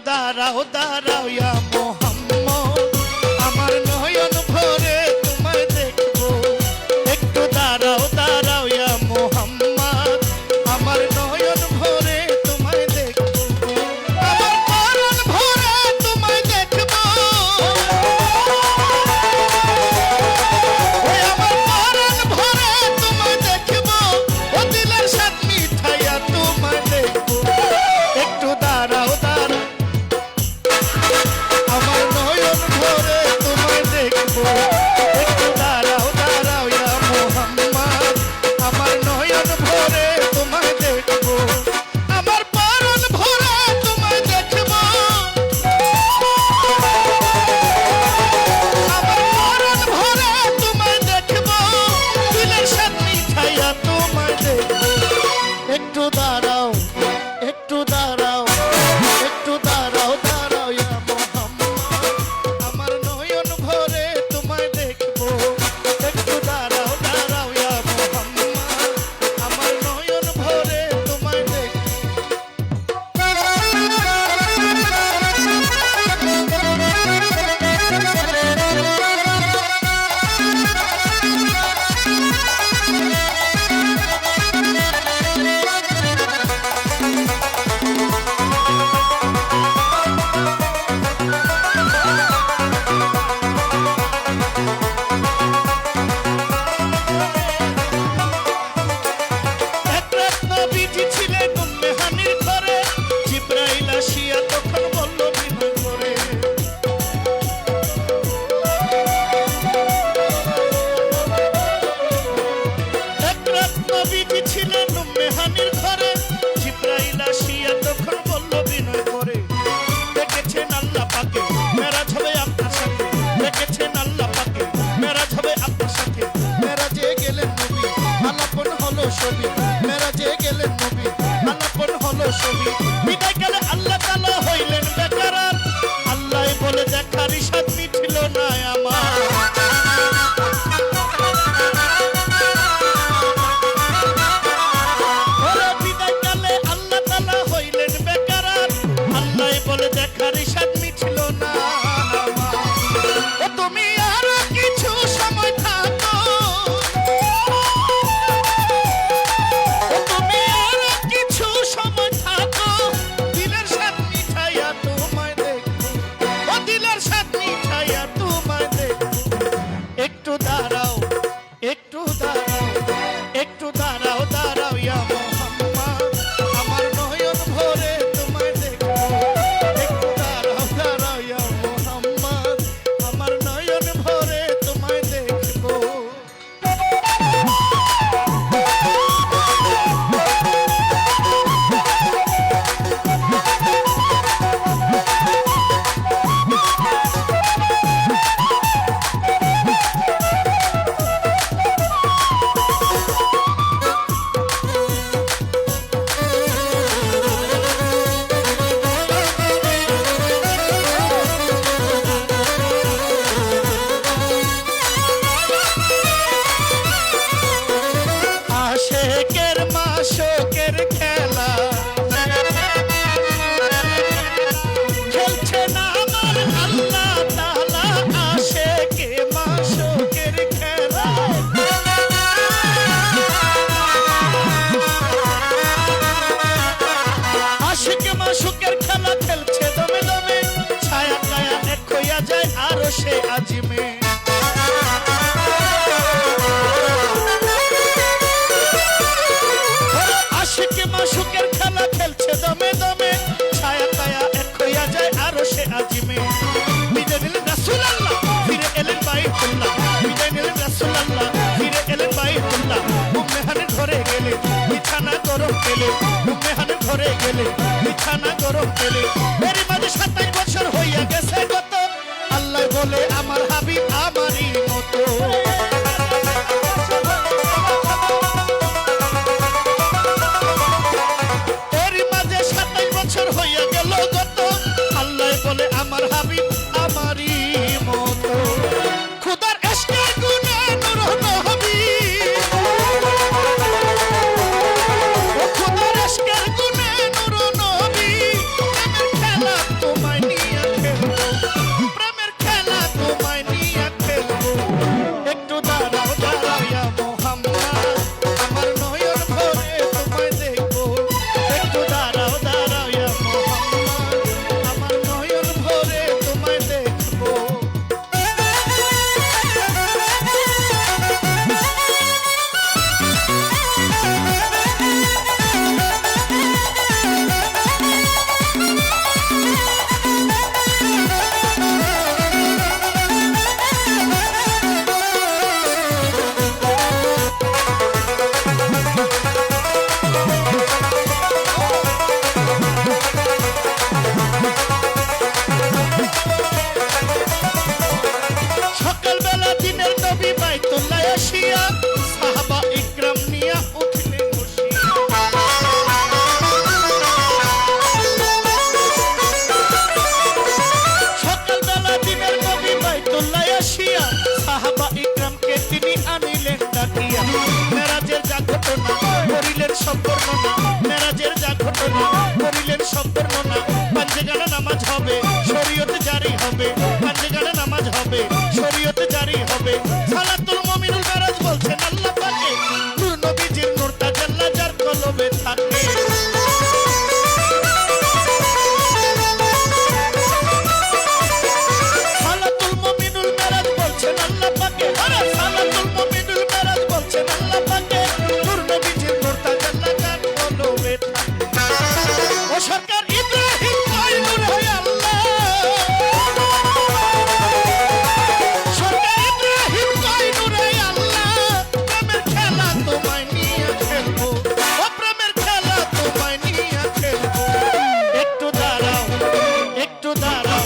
দাঁড়াও দাঁড়াও ইয়া মোহাম্মদ, আমার নয়ন ভরে তোমায় দেখবো। একটু দাঁড়াও দাঁড়াও ইয়া মোহাম্মদ, আমার নয়ন ভরে তোমায় দেখবো। আমার পরাণ ভরে তোমায় দেখবো। ওই আমার পরাণ ভরে তোমায় দেখবো। ও দিলের স্বাদ মিঠাইয়া তোমায় দেখবো। একটু দাঁড়াও দাঁড়াও আমার নয়ন ভরে তোমায় দেখবো। একটু দাঁড়াও দাঁড়াও ইয়া মোহাম্মদ, আমার নয়ন ভরে তোমায় দেখবো। আমার পরাণ ভরে তোমায় দেখবো। আমার পরাণ ভরে তোমায় দেখবো। দিলের স্বাদ মিঠাইয়া তোমায় দেখবো। একটু দাঁড়াও একটু দাঁড়াও একটু দাঁড়াও দাঁড়াও ইয়া মোহাম্মদ, আমার নয়ন ভরে তোমায় দেখবো। একটু দাঁড়াও দাঁড়াও ইয়া মোহাম্মদ, আমার নয়ন ভরে তোমায় দেখবো। এক রাত নবীজি ছিলেন উম্মে হানির ঘরে, জিবরাইল আসিয়া তখন বলল বিনয় করে। এক রাত নবীজি ছিলেন উম্মে হানির ঘরে, জিবরাইল আসিয়া তখন বলল বিনয় করে। দেখেছেন আল্লাহ পাকে মেরাজ হবে আপনার সাথে। দেখেছেন আল্লাহ পাকে মেরাজ হবে আপনার সাথে। মেরাজে গেলেন নবী আলাপন হলো ছবি। মেরাজে গেলেন নবী আলাপন হলো ছবি। বিদায় কালে আল্লাহ তাআলা হইলেন বেকারার। আল্লাহ বলে দেখার স্বাদ মিছিল না আমার। ওরে বিদায় কালে আল্লাহ তাআলা হইলেন বেকারার। আল্লাহ বলে দেখার স্বাদ মিছিল না আমার। ও তুমি আরো কিছু সময় থাকো। ও তুমি আরো কিছু সময় থাকো। দিলের স্বাদ মিঠাইয়া তোমায় দেখবো। ও দিলের স্বাদ মিঠাইয়া তোমায় দেখবো। একটু দাঁড়াও একটু দাঁড়াও একটু দাঁড়াও দাঁড়াও ইয়া মোহাম্মদ, আমার নয়ন ভরে তোমায় দেখবো। একটু দাঁড়াও দাঁড়াও ইয়া মোহাম্মদ, আমার নয়ন ভরে তোমায় দেখবো। আশেকের মাশকের খেলা খেলছে না আমার আল্লাহ তাআলা। আশেকে মাশকের খেলা আশেকে মাশকের খেলা খেলছে দমে দমে। ছায়া কায়া এক হইয়া যায় আরো সে আজিমে। আশিকে মাশুকের খেলা খেলছে দমে দমে। ছায়া কায়া এক হইয়া যায় আরো সে আজিমে। বিদায় নিলেন রাসূলুল্লাহ, ফিরে এলেন বাইতুল্লাহ। বিদায় নিলেন রাসূলুল্লাহ, ফিরে এলেন বাইতুল্লাহ। উম্মে হানির ঘরে গেলে বিছানা গরম পেলে। উম্মে হানির ঘরে গেলে বিছানা গরম পেলে। এরই মাঝে 27 বছর হইয়া গেছে কত। আল্লাহ বলে আমার হাবিব আমারই মতো। এরই মাঝে 27 বছর হইয়া গেল গত। আল্লাহ বলে আমার হাবিব আমারই মতো। খুদার ইশকের গুণে নূর নবী। ও খুদার ইশকের গুণে নূর নবী। করিলেন সব বর্ণনা মেরাজের যা ঘটনা করিলেন সব বর্ণনা পাঞ্জেগানা নামাজ হবে শরীয়তে জারি হবে পাঞ্জেগানা নামাজ হবে শরীয়তে জারি হবে সালাতুল মুমিনুল মেরাজ বলছেন আল্লাহ পাকে নূর নবীজির নূর তাজাল্লা যার কলবে থাকে সালাতুল মুমিনুল মেরাজ বলছেন আল্লাহ পাকে আরে সালাতুল মুমিনুল মেরাজ বলছেন আল্লাহ পাকে নূর নবীজির নূর তাজাল্লা যার কলবে থাকে ও সরকার ইব্রাহিম কয় নূর হয় আল্লাহ সরকার ইব্রাহিম কয় নূর হয় আল্লাহ প্রেমের খেলা তোমায় নিয়ে খেলবো ও প্রেমের খেলা তোমায় নিয়ে খেলবো একটু দাঁড়াও একটু দাঁড়াও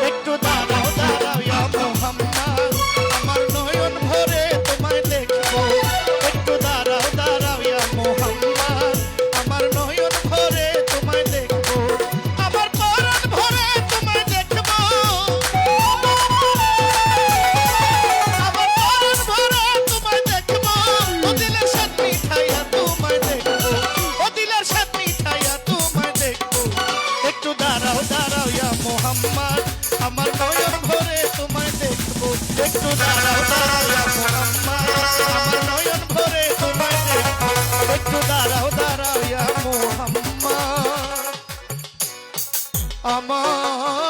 একটু দাঁড়াও দাঁড়াও ইয়া মুহাম্মদ আমার নয়ন ভরে তোমায় দেখবো একটু দাঁড়াও দাঁড়াও ইয়া মুহাম্মদ আমার নয়ন ভরে তোমায় দেখবো আমার পরাণ ভরে তোমায় দেখবো আমার পরাণ ভরে তোমায় দেখবো ও দিলের সাথ মিঠাইয়া তোমায় দেখবো ও দিলের সাথ মিঠাইয়া তোমায় দেখবো একটু দাঁড়াও দাঁড়াও ইয়া মুহাম্মদ আমার নয়ন ভরে তোমায় দেখবো একটু দাঁড়াও দাঁড়াও ইয়া মুহাম্মদ আমার নয়ন ভরে তোমায় দেখবো একটু দাঁড়াও দাঁড়াও ইয়া মুহাম্মদ আমার